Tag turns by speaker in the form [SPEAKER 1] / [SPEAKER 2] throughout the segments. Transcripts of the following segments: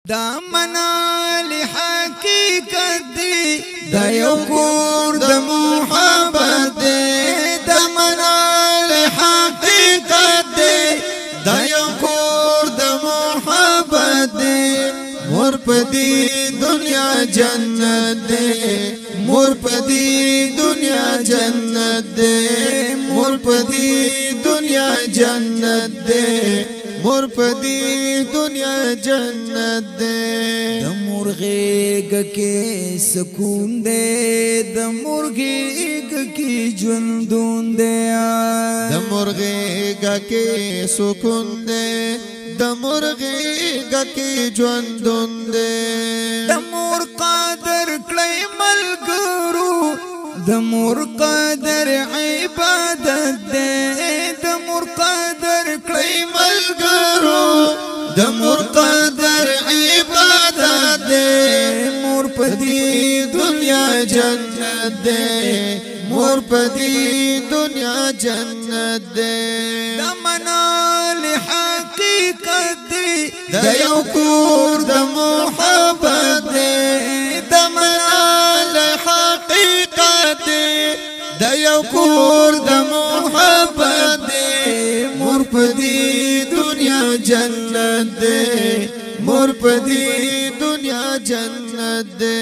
[SPEAKER 1] دا منال حقیقت دی دا یو کور د محبت دی دا منال حقیقت دی دا یو کور د محبت دی مور پدی دنیا جنت دی مور پدی دنیا جنت دی مور پدی دنیا جنت دی مور پدی دنیا جنت دے د مرغیگ کے سکون دے د مرغیگ کی ژوندون دے د مرغیگ کے سکون دے د مرغیگ کی ژوندون دے د مور قادر کړی ملګرو د مور قادر عبادت دے د مور قادر کړی ملګرو د مور قادر عبادت دے مور پدی دنیا جنت دے مور پدی دنیا جنت دے د منال حقیقت دی د یو کور د محبت دی د منال حقیقت دی د یو کور د محبت دی مور پدی دنیا جنت دے مور پدی دنیا جنت دے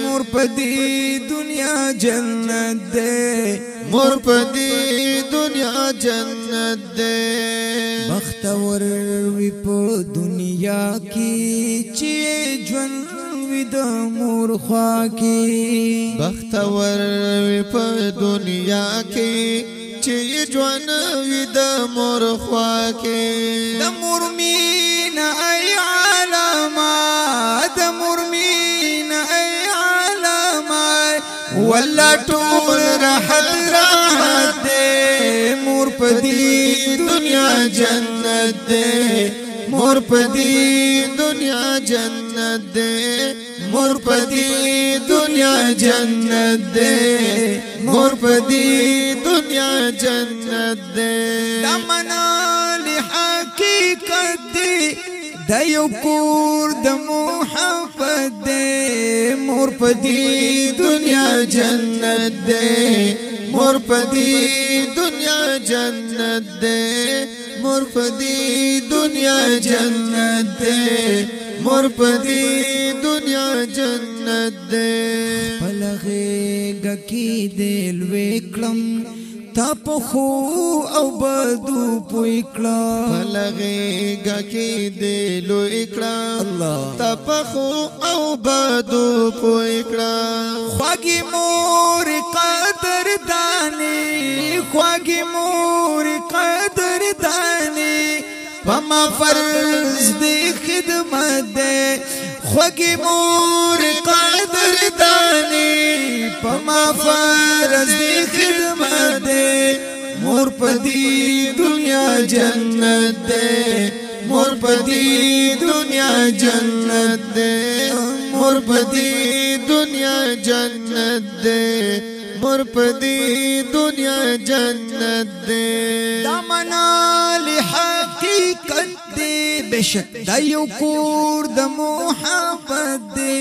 [SPEAKER 1] مور پدی دنیا جنت دے مور پدی دنیا جنت دے بختور وی په دنیا کی چې ژوند وی د مور خوا کی بختور وی په دنیا کی چې ژوند وی د مور خوا کې د مور مینا ای علامات د مور مینا ای علامات ولا ټول راحت راحت دې مور پدی دنیا جنت دې مور پدی دنیا جنت دے مور پدی دنیا جنت دے مور پدی دنیا جنت دے دا منال حقیقت دی دا یو کور د محبت دے مور پدی دنیا جنت دے مور پدی دنیا جنت دے مور پدی دنیا جنت دے مور پدی دنیا جنت دے پلغیگ کی دل وکلم تا پخو او بدو پویکلا پلغیگ کی دل وکلم تا پخو او بدو پویکلا خواگی مور قدر دانی خواگی مور قدر دانی پما فرض دی خدمت دے خوگی مور قدر دانی پما فرض دی خدمت دے مور پدی دنیا جنت دے مور پدی دنیا جنت دے مور پدی دنیا جنت دے مور پدی دنیا جنت دے دا منال حقیقت دے بشک دا یو کور د محبت دے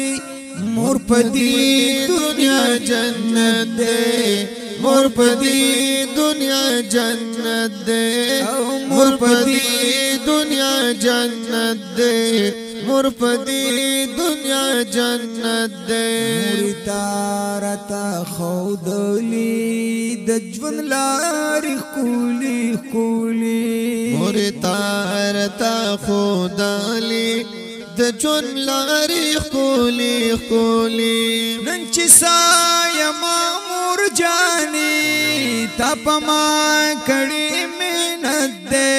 [SPEAKER 1] مور پدی دنیا جنت دے مور پدی دنیا جنت دے مور پدی دنیا جنت دے مور پدی دنیا جنت دے مور تارتا خودلی د ژوند لارې ښکلي ښکلي مور تارتا خودلی د ژوند لارې ښکلي ښکلي نن چې سایما مور جانې تا په ما کړې محنت دی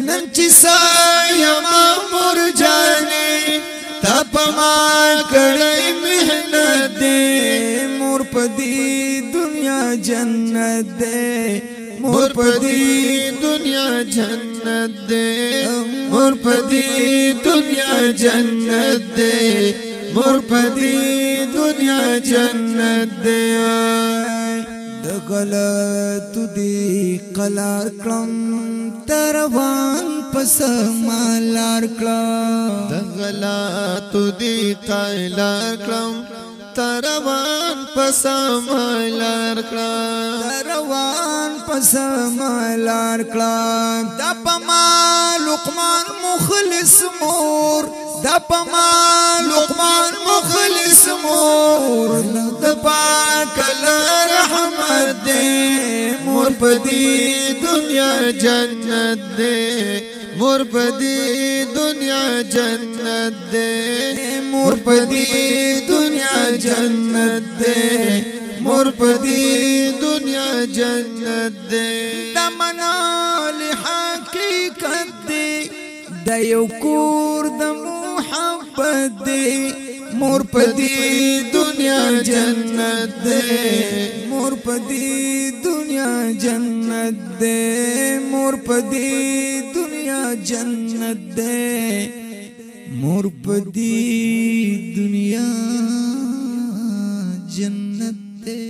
[SPEAKER 1] نن چې سایما مور جانې تا په ما کړې محنت دی مور پدی دنیا جنت دی مور پدی دنیا جنت دی مور پدی دنیا جنت دی مور پدی دنیا جنت دی د غلط دی قلار کلم تروان پس مالار کلم غلط دی قلار کلم تروان پس مالار کلم تروان پس مالار کلم دا پما لقمان مخلص مور دا پما لقمان مخلص مور دا پاک رحمت دے مور پدی دنیا جنت دے مور پدی دنیا جنت دے مور پدی دنیا جنت دے مور پدی دنیا جنت دے دمنا لحقیقت دے دا یو کور دا محبت دے مور پدی دنیا جنت دے مور پدی دنیا جنت دے مور پدی دنیا جنت دے مور پدی دنیا جنت دے